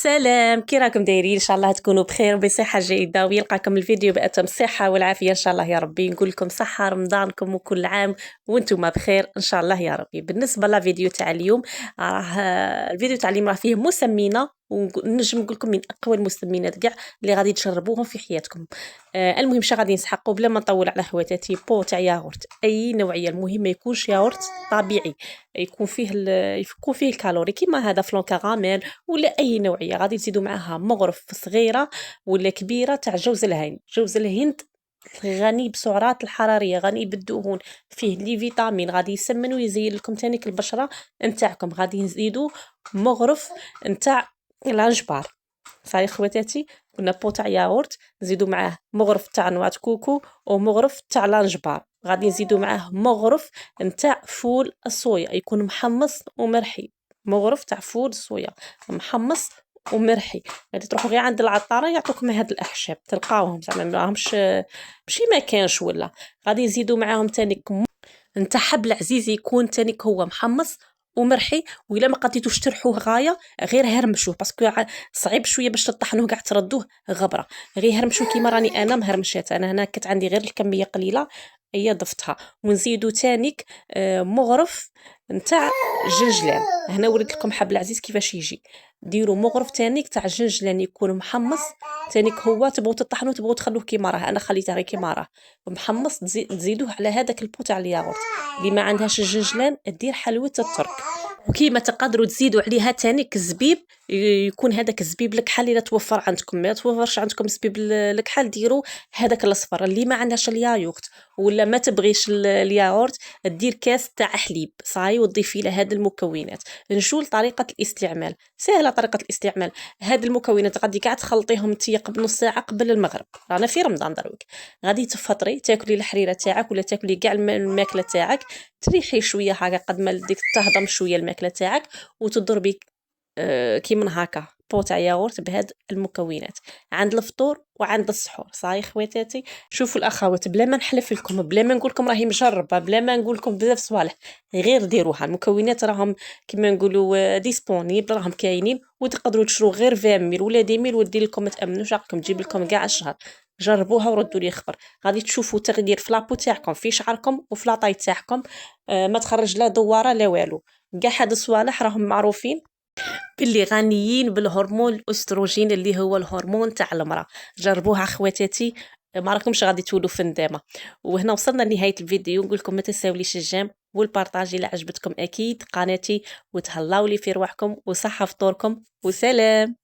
سلام، كي راكم دايرين؟ ان شاء الله تكونوا بخير وبصحه جيده، ويلقاكم الفيديو بأتم الصحه والعافيه ان شاء الله يا ربي. نقول لكم صحه رمضانكم وكل عام وانتم بخير ان شاء الله يا ربي. بالنسبه للفيديو تاع اليوم، الفيديو تاع اليوم راه فيه مسمينه، ونجم نقول لكم من اقوى المسمينات كاع اللي غادي تجربوهم في حياتكم. المهم غادي نسحقوا بلا ما نطول على خواتاتي. بو تاع ياغورت، اي نوعيه، المهم ما يكونش ياغورت طبيعي، يكون فيه الكالوري كيما هذا فلون كراميل ولا اي نوعيه. غادي تزيدوا معاها مغرف صغيره ولا كبيره تاع جوز الهند. جوز الهند غني بسعرات الحراريه، غني بالدهون، فيه لي فيتامين، غادي يسمن ويزين لكم تانيك البشره نتاعكم. غادي نزيدوا مغرف نتاع العنجبار. صاي خواتاتي، قلنا بو تاع ياغورت، نزيدوا معاه مغرف تاع نوات كوكو ومغرف تاع العنجبار. غادي نزيدوا معاه مغرف نتاع فول الصويا يكون محمص ومرحي. مغرف تاع فول الصويا محمص ومرحي. غادي تروحوا غير عند العطاره يعطوكم هاد الاخشاب، تلقاوهم زعما ماهمش ماشي ما كانش. ولا غادي نزيدوا معاهم تانيك نتاع حبل عزيز يكون تانيك هو محمص ومرحي. وإلا ما قديتوش ترحوه غايه، غير هرمشوه باسكو صعيب شويه باش تطحنوه كاع تردوه غبره. غير هرمشوه كيما راني انا مهرمشات. انا هنا كانت عندي غير الكميه قليله هي ضفتها. ونزيدو تانيك مغرف نتاع الجنجلان. هنا وريت لكم حبل عزيز كيفاش يجي. ديروا مغرف تانيك تاع الجنجلان يكون محمص تانيك. هو تبغوا تطحنوه تبغوا تخلوه كيما راه، انا خليته غير كيما راه محمص. تزيدوه على هذاك البو تاع الياغورت. اللي ما عندهاش الجنجلان دير حلوه الترك. وكيما تقدروا تزيدوا عليها تانيك الزبيب، يكون هذاك الزبيب الكحل. الا توفر عندكم، ما توفرش عندكم زبيب الكحل ديروا هذاك الاصفر. اللي ما عندهاش الياغورت ولا ما تبغيش الياغورت، دير كاس تاع حليب صاي وتضيفي له هاد المكونات. نشوف طريقه الاستعمال، سهله طريقه الاستعمال. هاد المكونات غادي كاع تخلطيهم انتيا قبل نص ساعه قبل المغرب، رانا في رمضان دروك. غادي تفطري تاكلي الحريره تاعك ولا تاكلي كاع الماكله تاعك، تريحي شويه هكا قد ما ديك تهضم شويه الماكله تاعك، وتضربي كيما هكا بو تاع ياغورت بهاد المكونات عند الفطور وعند السحور. صاي خواتاتي، شوفوا الاخوات، بلا ما نحلف لكم، بلا ما نقول لكم راهي مجربه، بلا ما نقول لكم بزاف صوالح، غير ديروها. المكونات راهم كيما نقولوا ديسپونيبل، راهم كاينين، وتقدروا تشرو غير 20 ميل ولا 10 ميل ودير لكم، ما تامنوش راكم تجيب لكم كاع الشهر. جربوها وردوا لي خبر. غادي تشوفوا تغيير في لابو تاعكم، في شعركم وفي لاطاي تاعكم. ما تخرج لا دواره لا والو. كاع هاد الصوالح راهم معروفين باللي غنيين بالهرمون الاستروجين اللي هو الهرمون تاع المراه. جربوها خواتاتي، ما راكمش غادي تولوا في الندامه. وهنا وصلنا لنهايه الفيديو. نقول لكم ما تنساوليش الجيم والبارطاج الى عجبتكم اكيد قناتي، وتهلاو لي في رواحكم وصحه فطوركم وسلام.